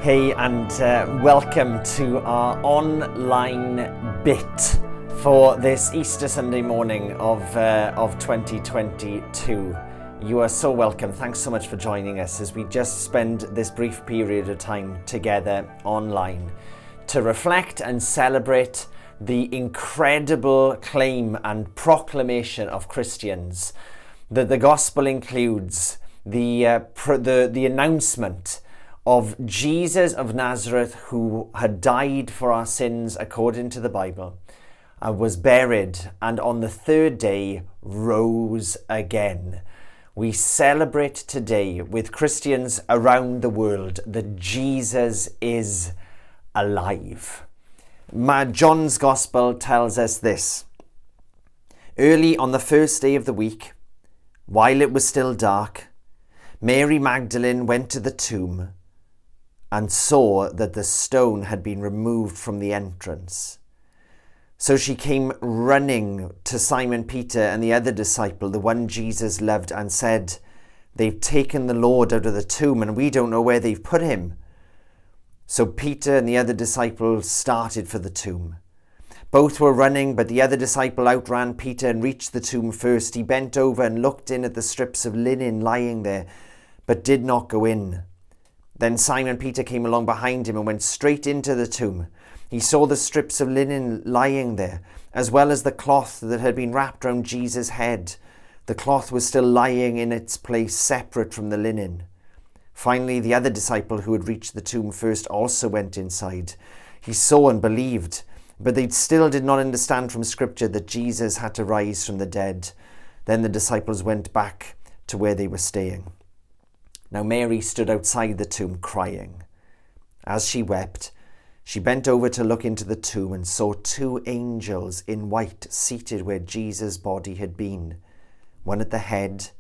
Hey, and welcome to our online bit for this Easter Sunday morning of 2022. You are so welcome. Thanks so much for joining us as we just spend this brief period of time together online to reflect and celebrate the incredible claim and proclamation of Christians that the gospel includes the announcement of Jesus of Nazareth, who had died for our sins according to the Bible, and was buried, and on the third day rose again. We celebrate today with Christians around the world that Jesus is alive. John's Gospel tells us this. Early on the first day of the week, while it was still dark, Mary Magdalene went to the tomb and saw that the stone had been removed from the entrance. So she came running to Simon Peter and the other disciple, the one Jesus loved, and said, "They've taken the Lord out of the tomb and we don't know where they've put him." So Peter and the other disciple started for the tomb. Both were running, but the other disciple outran Peter and reached the tomb first. He bent over and looked in at the strips of linen lying there, but did not go in. Then Simon Peter came along behind him and went straight into the tomb. He saw the strips of linen lying there, as well as the cloth that had been wrapped around Jesus' head. The cloth was still lying in its place, separate from the linen. Finally, the other disciple who had reached the tomb first also went inside. He saw and believed, but they still did not understand from Scripture that Jesus had to rise from the dead. Then the disciples went back to where they were staying. Now Mary stood outside the tomb crying. As she wept, she bent over to look into the tomb and saw two angels in white seated where Jesus' body had been, one at the head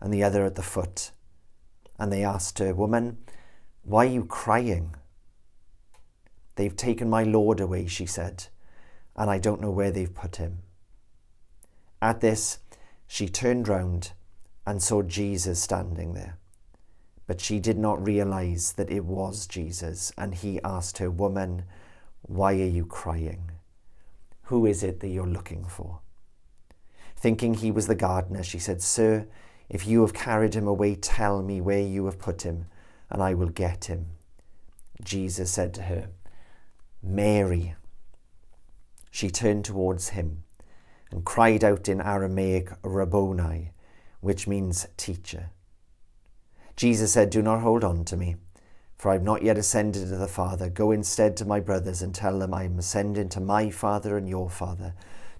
and the other at the foot. And they asked her, "Woman, why are you crying?" "They've taken my Lord away," she said, "and I don't know where they've put him." At this, she turned round and saw Jesus standing there. But she did not realize that it was Jesus, and he asked her, "Woman, why are you crying? Who is it that you're looking for?" Thinking he was the gardener, she said, "Sir, if you have carried him away, tell me where you have put him, and I will get him." Jesus said to her, "Mary." She turned towards him and cried out in Aramaic, "Rabboni," which means teacher. Jesus said, "Do not hold on to me, for I have not yet ascended to the Father. Go instead to my brothers and tell them I am ascending to my Father and your Father,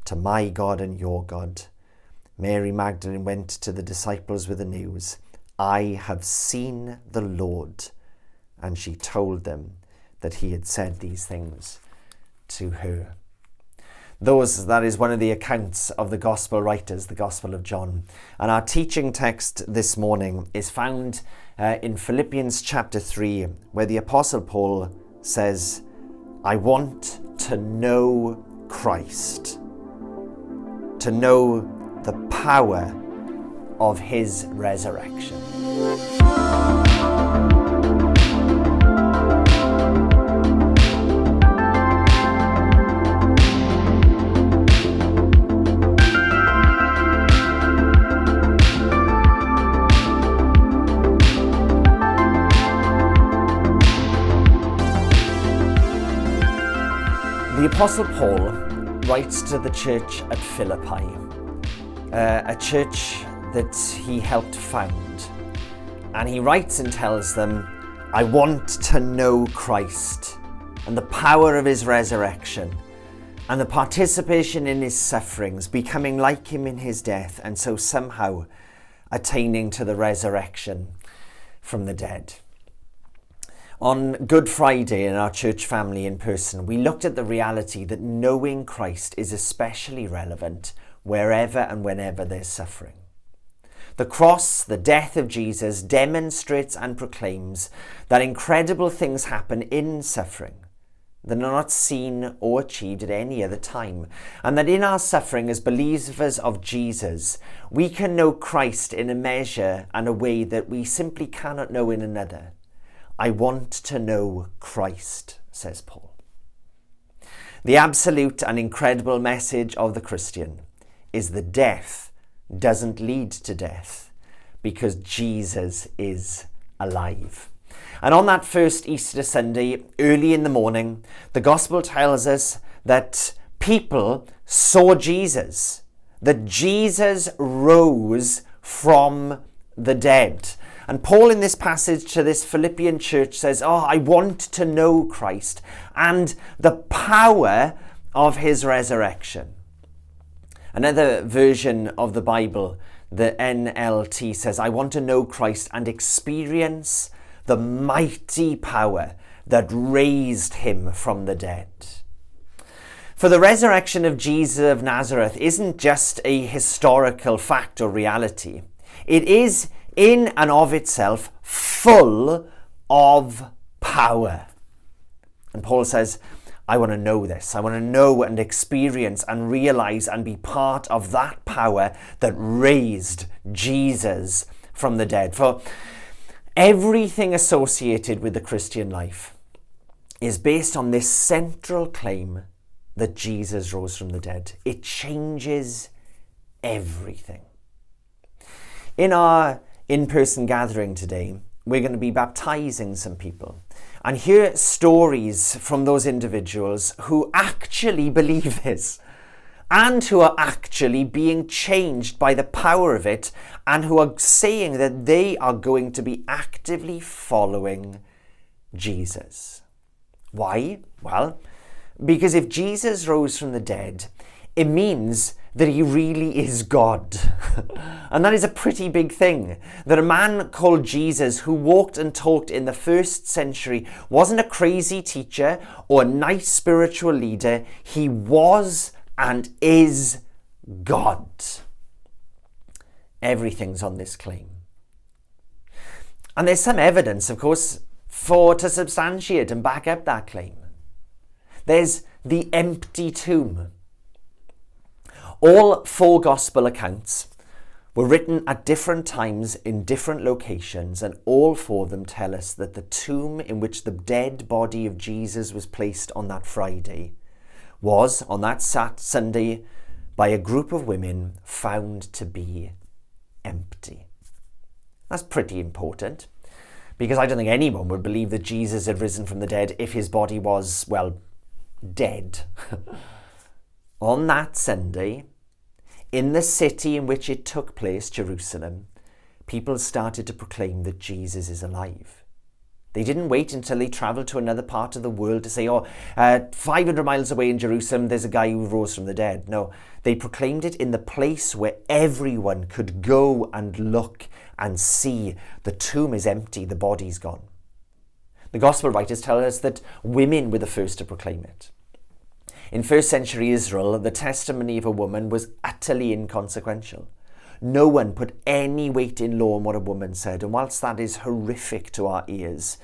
to my God and your God." Mary Magdalene went to the disciples with the news, "I have seen the Lord," and she told them that he had said these things to her. That is one of the accounts of the Gospel writers, the Gospel of John. And our teaching text this morning is found in Philippians chapter 3, where the Apostle Paul says, "I want to know Christ, to know the power of his resurrection." The Apostle Paul writes to the church at Philippi, a church that he helped found. And he writes and tells them, "I want to know Christ and the power of his resurrection and the participation in his sufferings, becoming like him in his death, and so somehow attaining to the resurrection from the dead." On Good Friday in our church family in person, we looked at the reality that knowing Christ is especially relevant wherever and whenever there's suffering. The cross, the death of Jesus, demonstrates and proclaims that incredible things happen in suffering that are not seen or achieved at any other time, and that in our suffering as believers of Jesus, we can know Christ in a measure and a way that we simply cannot know in another. I want to know Christ, says Paul. The absolute and incredible message of the Christian is that death doesn't lead to death because Jesus is alive. And on that first Easter Sunday, early in the morning, the Gospel tells us that people saw Jesus, that Jesus rose from the dead. And Paul in this passage to this Philippian church says, I want to know Christ and the power of his resurrection. Another version of the Bible, the NLT, says, I want to know Christ and experience the mighty power that raised him from the dead. For the resurrection of Jesus of Nazareth isn't just a historical fact or reality. It is in and of itself full of power. And Paul says, I want to know this. I want to know and experience and realize and be part of that power that raised Jesus from the dead. For everything associated with the Christian life is based on this central claim that Jesus rose from the dead. It changes everything. In our in-person gathering today, we're going to be baptizing some people and hear stories from those individuals who actually believe this and who are actually being changed by the power of it and who are saying that they are going to be actively following Jesus. Why? Well, because if Jesus rose from the dead, it means that he really is God. And that is a pretty big thing. That a man called Jesus who walked and talked in the first century wasn't a crazy teacher or a nice spiritual leader. He was and is God. Everything's on this claim. And there's some evidence, of course, to substantiate and back up that claim. There's the empty tomb. All four gospel accounts were written at different times in different locations, and all four of them tell us that the tomb in which the dead body of Jesus was placed on that Friday was, on that Sunday, by a group of women found to be empty. That's pretty important, because I don't think anyone would believe that Jesus had risen from the dead if his body was, well, dead. On that Sunday, in the city in which it took place, Jerusalem, people started to proclaim that Jesus is alive. They didn't wait until they travelled to another part of the world to say, 500 miles away in Jerusalem, there's a guy who rose from the dead. No, they proclaimed it in the place where everyone could go and look and see. The tomb is empty, the body's gone. The gospel writers tell us that women were the first to proclaim it. In first century Israel, the testimony of a woman was utterly inconsequential. No one put any weight in law on what a woman said, and whilst that is horrific to our ears,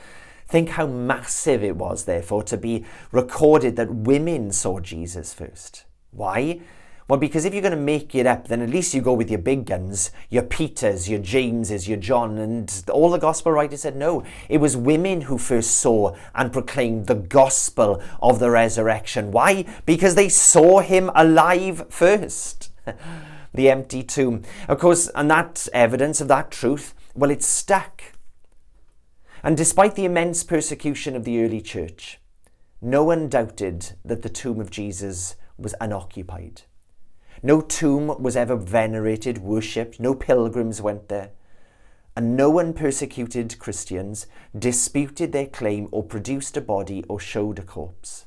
think how massive it was, therefore, to be recorded that women saw Jesus first. Why? Well, because if you're going to make it up, then at least you go with your big guns, your Peters, your Jameses, your John, and all the gospel writers said no. It was women who first saw and proclaimed the gospel of the resurrection. Why? Because they saw him alive first. The empty tomb. Of course, and that evidence of that truth, well, it's stuck. And despite the immense persecution of the early church, no one doubted that the tomb of Jesus was unoccupied. No tomb was ever venerated, worshipped, no pilgrims went there. And no one persecuted Christians, disputed their claim, or produced a body or showed a corpse.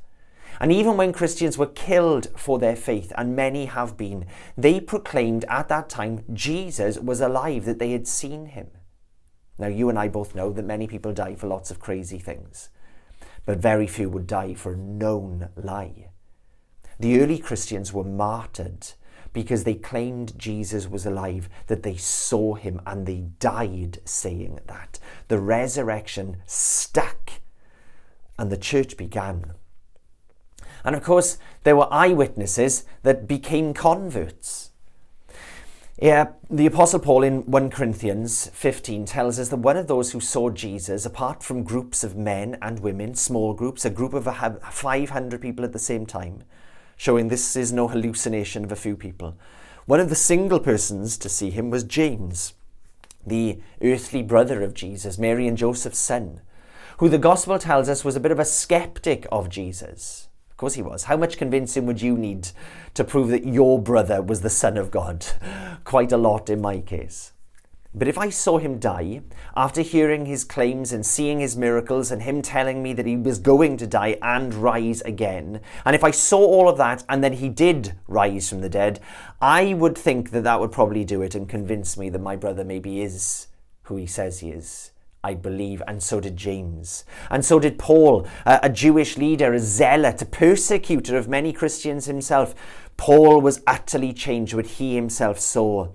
And even when Christians were killed for their faith, and many have been, they proclaimed at that time Jesus was alive, that they had seen him. Now, you and I both know that many people die for lots of crazy things, but very few would die for a known lie. The early Christians were martyred because they claimed Jesus was alive, that they saw him, and they died saying that. The resurrection stuck, and the church began. And of course, there were eyewitnesses that became converts. Yeah, the Apostle Paul in 1 Corinthians 15 tells us that one of those who saw Jesus, apart from groups of men and women, small groups, a group of 500 people at the same time, showing this is no hallucination of a few people. One of the single persons to see him was James, the earthly brother of Jesus, Mary and Joseph's son, who the gospel tells us was a bit of a skeptic of Jesus. Of course he was. How much convincing would you need to prove that your brother was the Son of God? Quite a lot in my case. But if I saw him die, after hearing his claims and seeing his miracles and him telling me that he was going to die and rise again, and if I saw all of that and then he did rise from the dead, I would think that that would probably do it and convince me that my brother maybe is who he says he is. I believe, and so did James. And so did Paul, a Jewish leader, a zealot, a persecutor of many Christians himself. Paul was utterly changed when he himself saw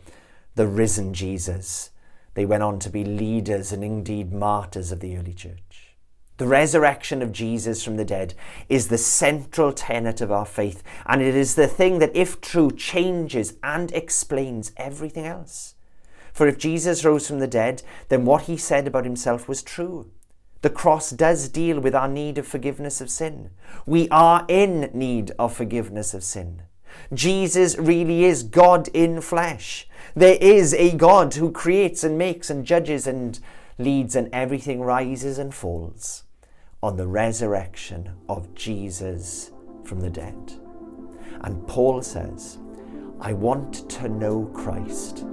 the risen Jesus. They went on to be leaders and indeed martyrs of the early church. The resurrection of Jesus from the dead is the central tenet of our faith, and it is the thing that, if true, changes and explains everything else. For if Jesus rose from the dead, then what he said about himself was true. The cross does deal with our need of forgiveness of sin. We are in need of forgiveness of sin. Jesus really is God in flesh. There is a God who creates and makes and judges and leads, and everything rises and falls on the resurrection of Jesus from the dead. And Paul says, I want to know Christ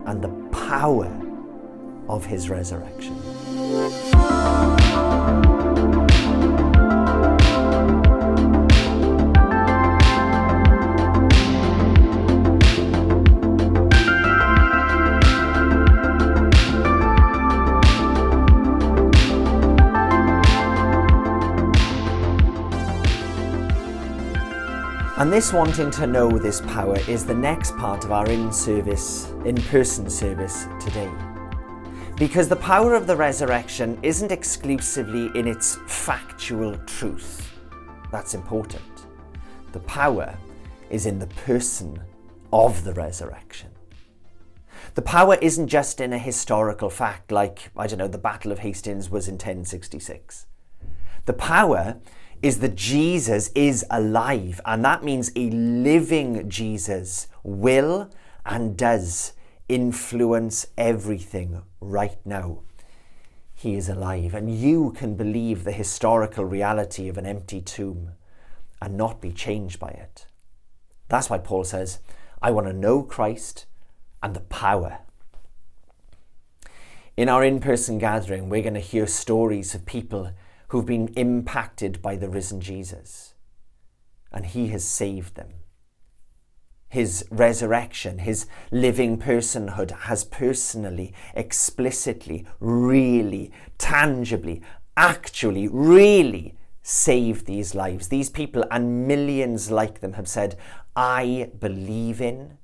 and the power of his resurrection. And this wanting to know this power is the next part of our in-person service today. Because the power of the resurrection isn't exclusively in its factual truth. That's important. The power is in the person of the resurrection. The power isn't just in a historical fact like, the Battle of Hastings was in 1066. The power is that Jesus is alive, and that means a living Jesus will and does influence everything right now. He is alive, and you can believe the historical reality of an empty tomb and not be changed by it. That's why Paul says, I want to know Christ and the power. In our in-person gathering, we're going to hear stories of people who've been impacted by the risen Jesus, and he has saved them. His resurrection, his living personhood has personally, explicitly, really, tangibly, actually, really saved these lives. These people and millions like them have said, I believe in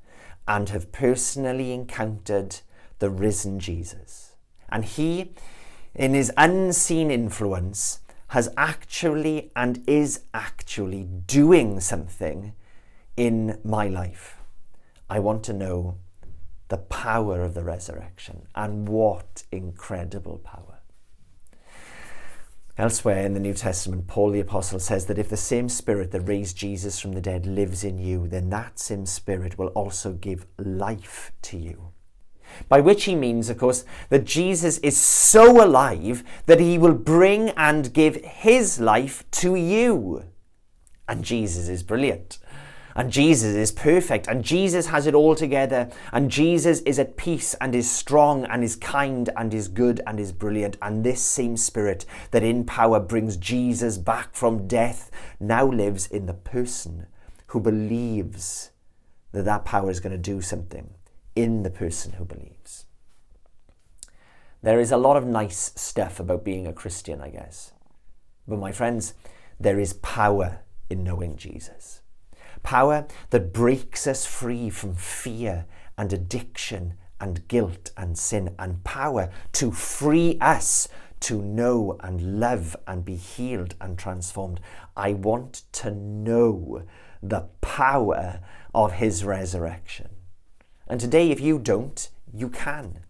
and have personally encountered the risen Jesus. And he, in his unseen influence, has actually and is actually doing something in my life. I want to know the power of the resurrection, and what incredible power. Elsewhere in the New Testament, Paul the Apostle says that if the same Spirit that raised Jesus from the dead lives in you, then that same Spirit will also give life to you. By which he means, of course, that Jesus is so alive that he will bring and give his life to you. And Jesus is brilliant. And Jesus is perfect. And Jesus has it all together. And Jesus is at peace and is strong and is kind and is good and is brilliant. And this same Spirit that in power brings Jesus back from death now lives in the person who believes that that power is going to do something in the person who believes. There is a lot of nice stuff about being a Christian, I guess. But my friends, there is power in knowing Jesus. Power that breaks us free from fear and addiction and guilt and sin, and power to free us to know and love and be healed and transformed. I want to know the power of his resurrection. And today, if you don't, you can.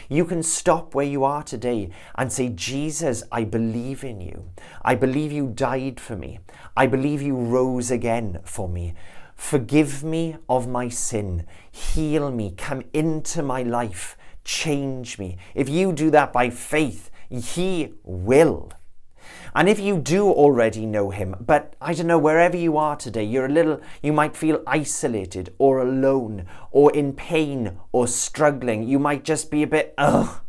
You can stop where you are today and say, Jesus, I believe in you. I believe you died for me. I believe you rose again for me. Forgive me of my sin. Heal me. Come into my life. Change me. If you do that by faith, he will. And if you do already know him, but I don't know, wherever you are today, you might feel isolated or alone or in pain or struggling. You might just be a bit, ugh.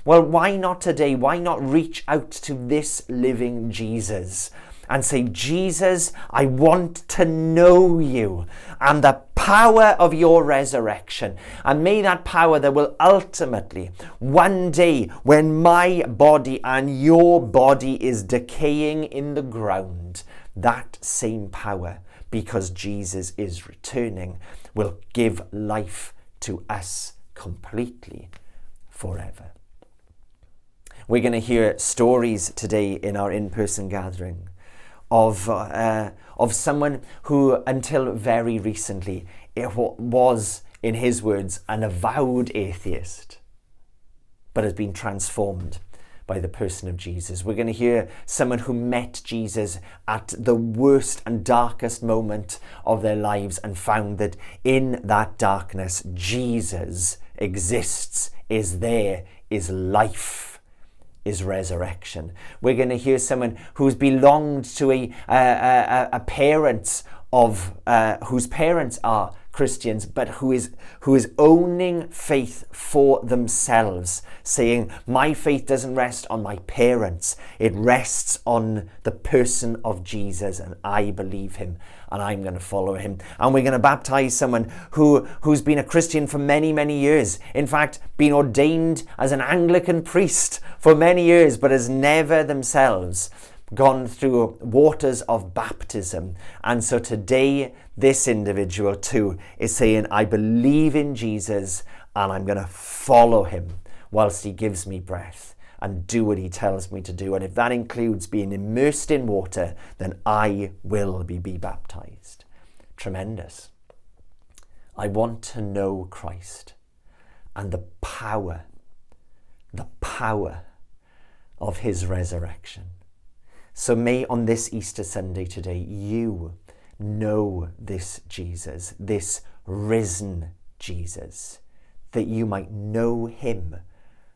Well, why not today? Why not reach out to this living Jesus and say, Jesus, I want to know you and the power of your resurrection. And may that power that will ultimately, one day, when my body and your body is decaying in the ground, that same power, because Jesus is returning, will give life to us completely forever. We're going to hear stories today in our in-person gathering of someone who, until very recently, was, in his words, an avowed atheist, but has been transformed by the person of Jesus. We're going to hear someone who met Jesus at the worst and darkest moment of their lives and found that in that darkness, Jesus exists, is there, is life, is resurrection. We're going to hear someone who's belonged to a parents of whose parents are Christians, but who is owning faith for themselves, saying, my faith doesn't rest on my parents, it rests on the person of Jesus, and I believe him and I'm going to follow him. And we're going to baptize someone who's been a Christian for many, many years. In fact, been ordained as an Anglican priest for many years, but has never themselves gone through waters of baptism. And so today, this individual too is saying, I believe in Jesus and I'm going to follow him whilst he gives me breath and do what he tells me to do. And if that includes being immersed in water, then I will be baptized. Tremendous. I want to know Christ and the power of his resurrection. So may on this Easter Sunday today, you know this Jesus, this risen Jesus, that you might know him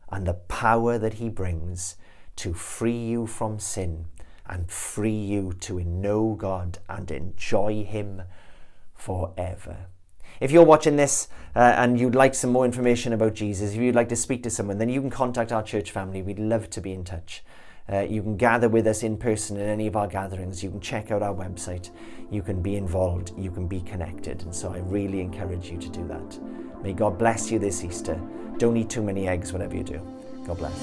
and the power that he brings to free you from sin and free you to know God and enjoy him forever. If you're watching this and you'd like some more information about Jesus, if you'd like to speak to someone, then you can contact our church family. We'd love to be in touch. You can gather with us in person in any of our gatherings. You can check out our website. You can be involved. You can be connected. And so I really encourage you to do that. May God bless you this Easter. Don't eat too many eggs whatever you do. God bless.